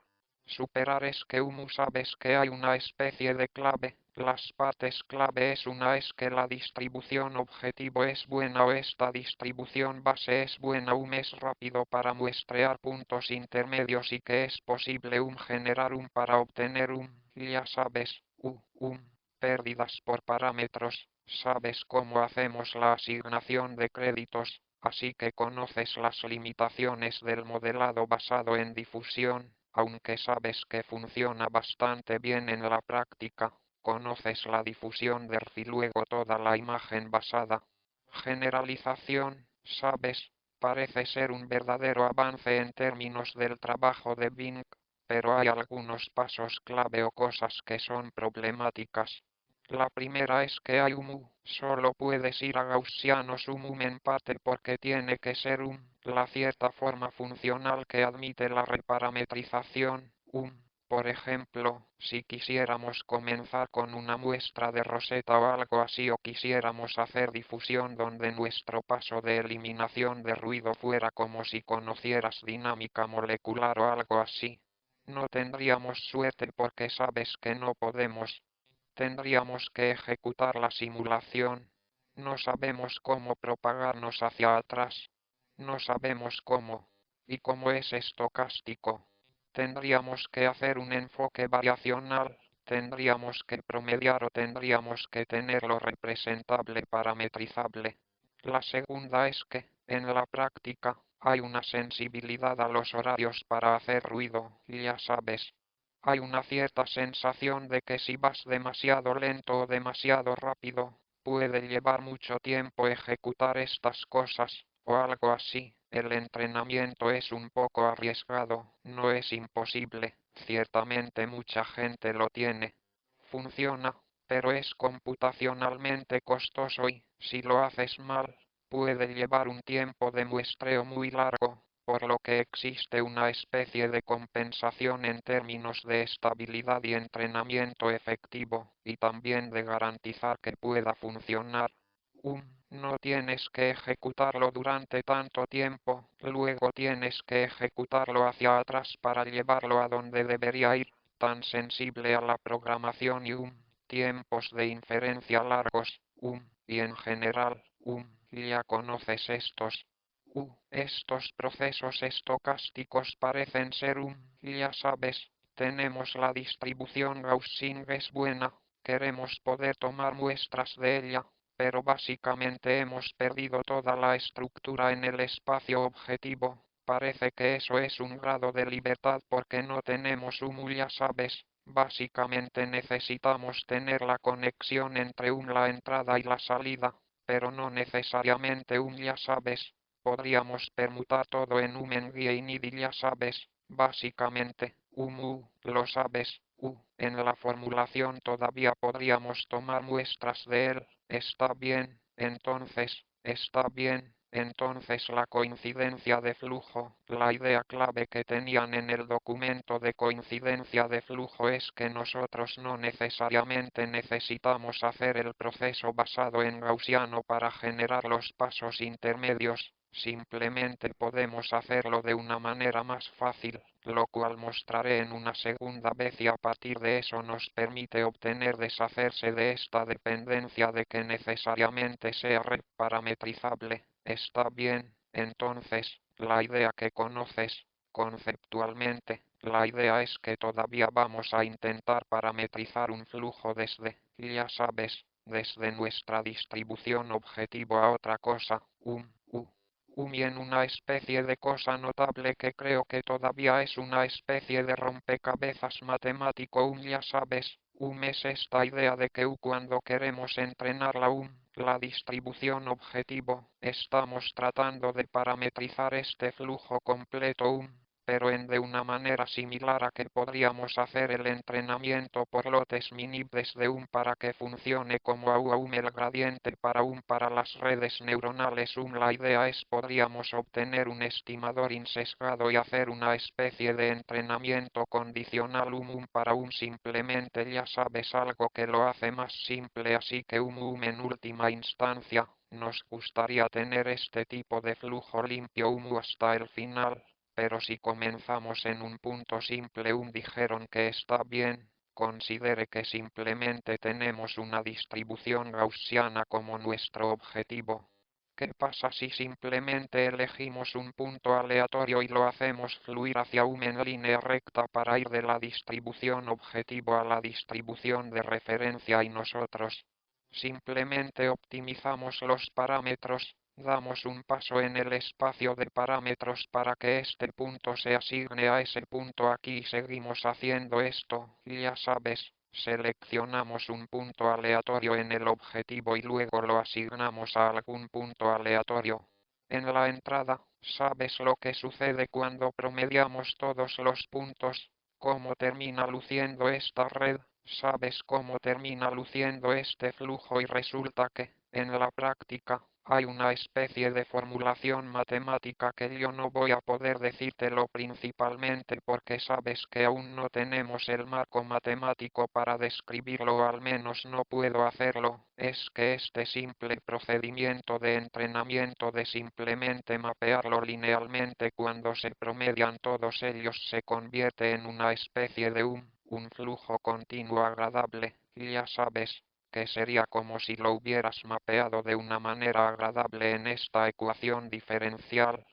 superar es que sabes que hay una especie de clave, las partes clave es que la distribución objetivo es buena o esta distribución base es buena es rápido para muestrear puntos intermedios y que es posible generar para obtener ya sabes, pérdidas por parámetros, sabes cómo hacemos la asignación de créditos, así que conoces las limitaciones del modelado basado en difusión. Aunque sabes que funciona bastante bien en la práctica, conoces la difusión de RF y luego toda la imagen basada. Generalización, sabes, parece ser un verdadero avance en términos del trabajo de Bing, pero hay algunos pasos clave o cosas que son problemáticas. La primera es que hay solo puedes ir a gaussianos en parte porque tiene que ser la cierta forma funcional que admite la reparametrización, por ejemplo, si quisiéramos comenzar con una muestra de roseta o algo así o quisiéramos hacer difusión donde nuestro paso de eliminación de ruido fuera como si conocieras dinámica molecular o algo así, no tendríamos suerte porque sabes que no podemos. Tendríamos que ejecutar la simulación. No sabemos cómo propagarnos hacia atrás. No sabemos cómo. y como es estocástico, tendríamos que hacer un enfoque variacional, tendríamos que promediar o tendríamos que tenerlo representable parametrizable. La segunda es que, en la práctica, hay una sensibilidad a los horarios para hacer ruido, ya sabes. Hay una cierta sensación de que si vas demasiado lento o demasiado rápido, puede llevar mucho tiempo ejecutar estas cosas, o algo así. El entrenamiento es un poco arriesgado, no es imposible, ciertamente mucha gente lo tiene. Funciona, pero es computacionalmente costoso y, si lo haces mal, puede llevar un tiempo de muestreo muy largo, por lo que existe una especie de compensación en términos de estabilidad y entrenamiento efectivo, y también de garantizar que pueda funcionar. No tienes que ejecutarlo durante tanto tiempo, luego tienes que ejecutarlo hacia atrás para llevarlo a donde debería ir, tan sensible a la programación y tiempos de inferencia largos, y en general, ya conoces estos. Estos procesos estocásticos parecen ser ya sabes, tenemos la distribución Gaussian es buena, queremos poder tomar muestras de ella, pero básicamente hemos perdido toda la estructura en el espacio objetivo. Parece que eso es un grado de libertad porque no tenemos ya sabes, básicamente necesitamos tener la conexión entre la entrada y la salida, pero no necesariamente ya sabes. Podríamos permutar todo en en y ya sabes, básicamente, lo sabes, en la formulación todavía podríamos tomar muestras de él, está bien, entonces la coincidencia de flujo, la idea clave que tenían en el documento de coincidencia de flujo es que nosotros no necesariamente necesitamos hacer el proceso basado en gaussiano para generar los pasos intermedios, simplemente podemos hacerlo de una manera más fácil, lo cual mostraré en una segunda vez y a partir de eso nos permite obtener deshacerse de esta dependencia de que necesariamente sea parametrizable. Está bien, entonces, la idea que conoces, conceptualmente, la idea es que todavía vamos a intentar parametrizar un flujo desde, ya sabes, desde nuestra distribución objetivo a otra cosa, y en una especie de cosa notable que creo que todavía es una especie de rompecabezas matemático, ya sabes, es esta idea de que cuando queremos entrenar la distribución objetivo, estamos tratando de parametrizar este flujo completo, pero de una manera similar a que podríamos hacer el entrenamiento por lotes mini desde para que funcione como el gradiente para las redes neuronales. La idea es podríamos obtener un estimador insesgado y hacer una especie de entrenamiento condicional para simplemente ya sabes algo que lo hace más simple, así que en última instancia, nos gustaría tener este tipo de flujo limpio hasta el final. Pero si comenzamos en un punto simple, dijeron que está bien, considere que simplemente tenemos una distribución gaussiana como nuestro objetivo. ¿Qué pasa si simplemente elegimos un punto aleatorio y lo hacemos fluir hacia en línea recta para ir de la distribución objetivo a la distribución de referencia y nosotros simplemente optimizamos los parámetros? Damos un paso en el espacio de parámetros para que este punto se asigne a ese punto aquí y seguimos haciendo esto, ya sabes, seleccionamos un punto aleatorio en el objetivo y luego lo asignamos a algún punto aleatorio. En la entrada, ¿sabes lo que sucede cuando promediamos todos los puntos? ¿Cómo termina luciendo esta red? ¿Sabes cómo termina luciendo este flujo? Y resulta que, en la práctica, hay una especie de formulación matemática que yo no voy a poder decírtelo principalmente porque sabes que aún no tenemos el marco matemático para describirlo, o al menos no puedo hacerlo. Es que este simple procedimiento de entrenamiento de simplemente mapearlo linealmente cuando se promedian todos ellos se convierte en una especie de un flujo continuo agradable, ya sabes, que sería como si lo hubieras mapeado de una manera agradable en esta ecuación diferencial.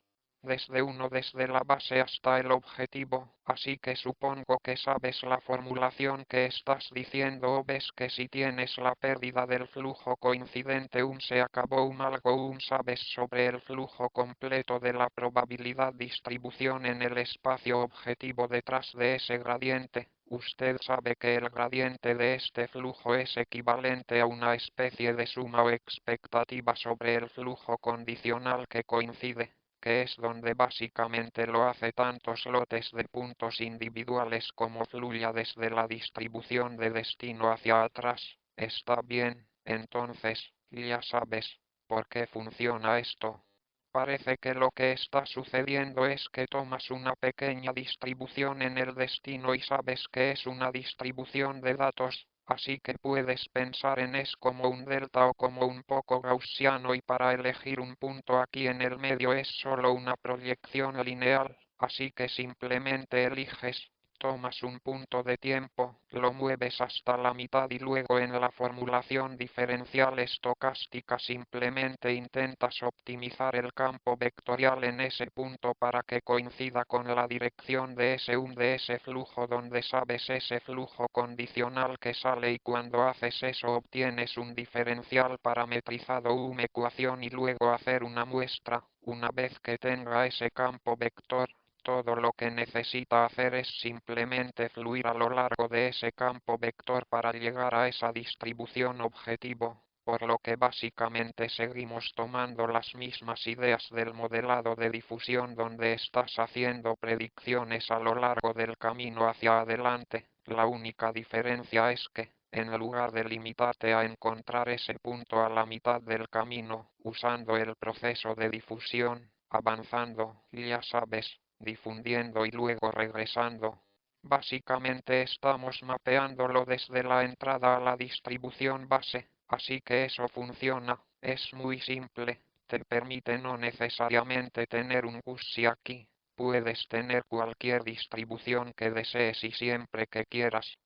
desde la base hasta el objetivo, así que supongo que sabes la formulación que estás diciendo o ves que si tienes la pérdida del flujo coincidente se acabó algo sabes sobre el flujo completo de la probabilidad distribución en el espacio objetivo detrás de ese gradiente. Usted sabe que el gradiente de este flujo es equivalente a una especie de suma o expectativa sobre el flujo condicional que coincide, que es donde básicamente lo hace tantos lotes de puntos individuales como fluya desde la distribución de destino hacia atrás. Está bien, entonces, ya sabes, ¿por qué funciona esto? Parece que lo que está sucediendo es que tomas una pequeña distribución en el destino y sabes que es una distribución de datos, así que puedes pensar en es como un delta o como un poco gaussiano y para elegir un punto aquí en el medio es solo una proyección lineal, así que simplemente eliges. Tomas un punto de tiempo, lo mueves hasta la mitad y luego en la formulación diferencial estocástica simplemente intentas optimizar el campo vectorial en ese punto para que coincida con la dirección de ese flujo donde sabes ese flujo condicional que sale y cuando haces eso obtienes un diferencial parametrizado ecuación y luego hacer una muestra. Una vez que tenga ese campo vector, todo lo que necesita hacer es simplemente fluir a lo largo de ese campo vector para llegar a esa distribución objetivo, por lo que básicamente seguimos tomando las mismas ideas del modelado de difusión donde estás haciendo predicciones a lo largo del camino hacia adelante. La única diferencia es que, en lugar de limitarte a encontrar ese punto a la mitad del camino, usando el proceso de difusión, avanzando, ya sabes, difundiendo y luego regresando. Básicamente estamos mapeándolo desde la entrada a la distribución base, así que eso funciona, es muy simple, te permite no necesariamente tener un Gaussian aquí, puedes tener cualquier distribución que desees y siempre que quieras.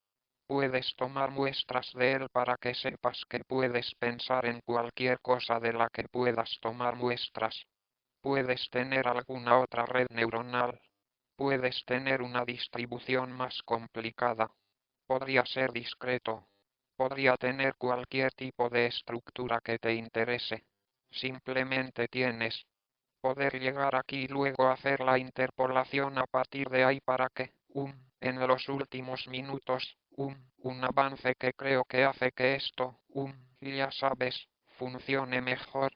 Puedes tomar muestras de él para que sepas que puedes pensar en cualquier cosa de la que puedas tomar muestras. Puedes tener alguna otra red neuronal. Puedes tener una distribución más complicada. Podría ser discreto. Podría tener cualquier tipo de estructura que te interese. Simplemente tienes poder llegar aquí y luego hacer la interpolación a partir de ahí para que, en los últimos minutos, un avance que creo que hace que esto, ya sabes, funcione mejor,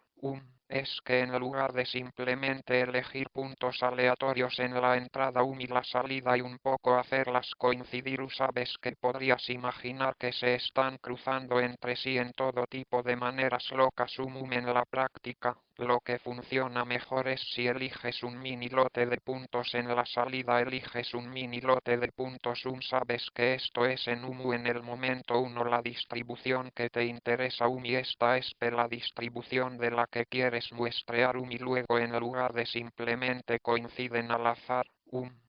es que en lugar de simplemente elegir puntos aleatorios en la entrada y la salida y un poco hacerlas coincidir, sabes que podrías imaginar que se están cruzando entre sí en todo tipo de maneras locas en la práctica. Lo que funciona mejor es si eliges un mini lote de puntos en la salida, eliges un mini lote de puntos, sabes que esto es en en el momento 1 la distribución que te interesa y esta es la distribución de la que quieres muestrear y luego en lugar de simplemente coinciden al azar,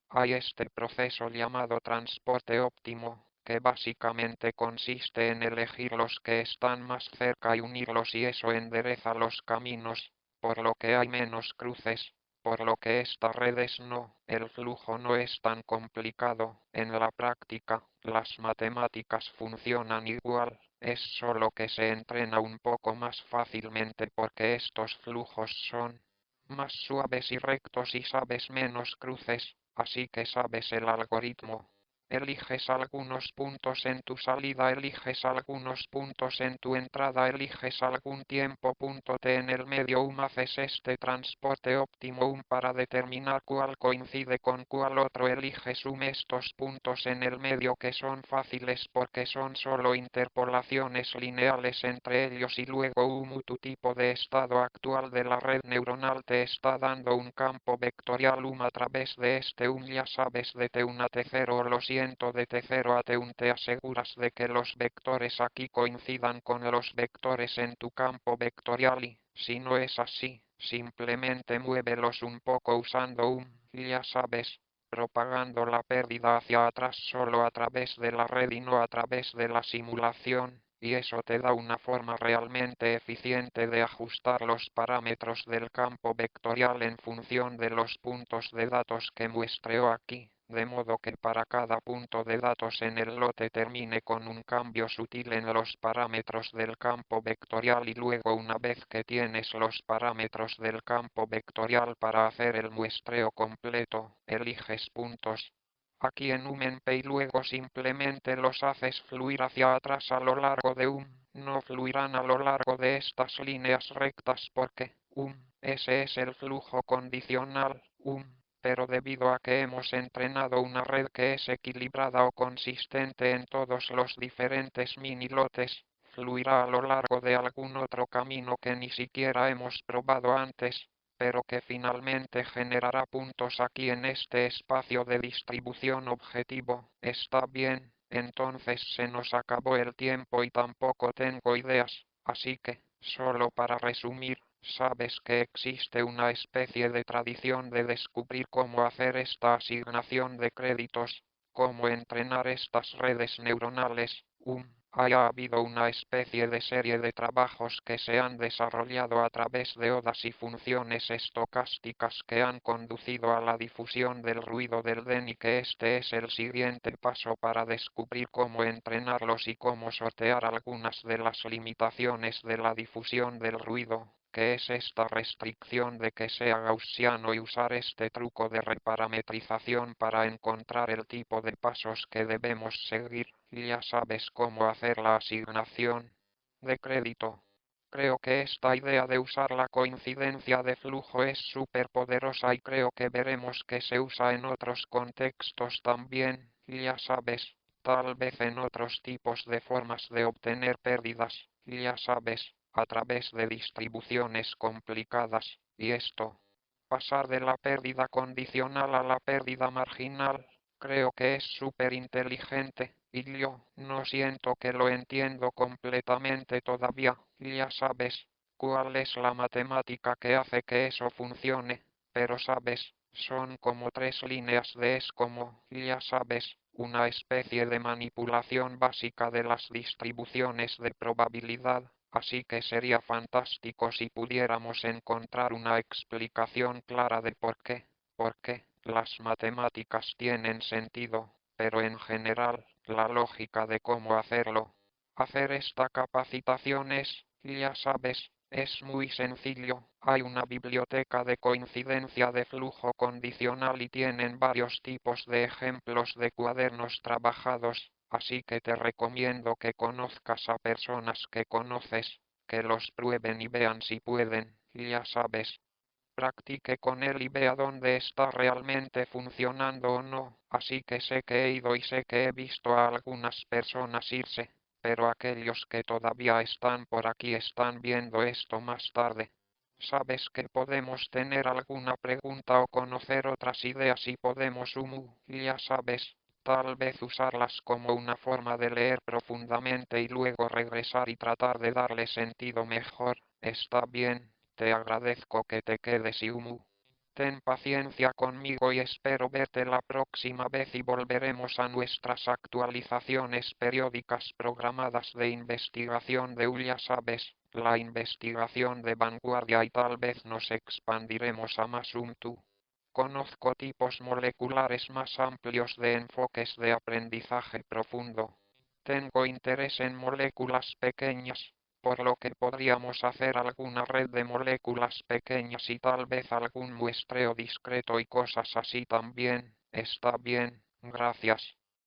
hay este proceso llamado transporte óptimo, que básicamente consiste en elegir los que están más cerca y unirlos y eso endereza los caminos, por lo que hay menos cruces, por lo que estas redes el flujo no es tan complicado. En la práctica, las matemáticas funcionan igual, es solo que se entrena un poco más fácilmente porque estos flujos son más suaves y rectos y sabes menos cruces, así que sabes el algoritmo. Eliges algunos puntos en tu salida, eliges algunos puntos en tu entrada, eliges algún tiempo punto T en el medio, haces este transporte óptimo para determinar cuál coincide con cuál otro, eliges estos puntos en el medio que son fáciles porque son solo interpolaciones lineales entre ellos y luego tu tipo de estado actual de la red neuronal te está dando un campo vectorial a través de este ya sabes de T1 a T0 o lo siento de T0 a T1 te aseguras de que los vectores aquí coincidan con los vectores en tu campo vectorial y, si no es así, simplemente muévelos un poco usando ya sabes, propagando la pérdida hacia atrás solo a través de la red y no a través de la simulación, y eso te da una forma realmente eficiente de ajustar los parámetros del campo vectorial en función de los puntos de datos que muestreo aquí, de modo que para cada punto de datos en el lote termine con un cambio sutil en los parámetros del campo vectorial y luego una vez que tienes los parámetros del campo vectorial para hacer el muestreo completo, eliges puntos aquí en UMP y luego simplemente los haces fluir hacia atrás a lo largo de no fluirán a lo largo de estas líneas rectas porque ese es el flujo condicional pero debido a que hemos entrenado una red que es equilibrada o consistente en todos los diferentes mini lotes, fluirá a lo largo de algún otro camino que ni siquiera hemos probado antes, pero que finalmente generará puntos aquí en este espacio de distribución objetivo. Está bien, entonces se nos acabó el tiempo y tampoco tengo ideas, así que, solo para resumir, sabes que existe una especie de tradición de descubrir cómo hacer esta asignación de créditos, cómo entrenar estas redes neuronales. Haya habido una especie de serie de trabajos que se han desarrollado a través de odas y funciones estocásticas que han conducido a la difusión del ruido del DEN y que este es el siguiente paso para descubrir cómo entrenarlos y cómo sortear algunas de las limitaciones de la difusión del ruido, que es esta restricción de que sea gaussiano y usar este truco de reparametrización para encontrar el tipo de pasos que debemos seguir. Ya sabes cómo hacer la asignación de crédito. Creo que esta idea de usar la coincidencia de flujo es súper poderosa y creo que veremos que se usa en otros contextos también, ya sabes, tal vez en otros tipos de formas de obtener pérdidas, ya sabes, a través de distribuciones complicadas, y esto, pasar de la pérdida condicional a la pérdida marginal, creo que es súper inteligente, y yo no siento que lo entiendo completamente todavía, ya sabes, cuál es la matemática que hace que eso funcione, pero sabes, son como tres líneas de es como, ya sabes, una especie de manipulación básica de las distribuciones de probabilidad, así que sería fantástico si pudiéramos encontrar una explicación clara de por qué las matemáticas tienen sentido, pero en general, la lógica de cómo hacerlo. Hacer esta capacitación es, ya sabes, es muy sencillo. Hay una biblioteca de coincidencia de flujo condicional y tienen varios tipos de ejemplos de cuadernos trabajados, así que te recomiendo que conozcas a personas que conoces, que los prueben y vean si pueden, ya sabes. Practique con él y vea dónde está realmente funcionando o no, así que sé que he ido y sé que he visto a algunas personas irse, pero aquellos que todavía están por aquí están viendo esto más tarde. ¿Sabes que podemos tener alguna pregunta o conocer otras ideas y podemos ya sabes, tal vez usarlas como una forma de leer profundamente y luego regresar y tratar de darle sentido mejor? Está bien. Te agradezco que te quedes y ten paciencia conmigo y espero verte la próxima vez y volveremos a nuestras actualizaciones periódicas programadas de investigación de ya sabes, la investigación de vanguardia y tal vez nos expandiremos a más Conozco tipos moleculares más amplios de enfoques de aprendizaje profundo. Tengo interés en moléculas pequeñas, por lo que podríamos hacer alguna red de moléculas pequeñas y tal vez algún muestreo discreto y cosas así también. Está bien, gracias.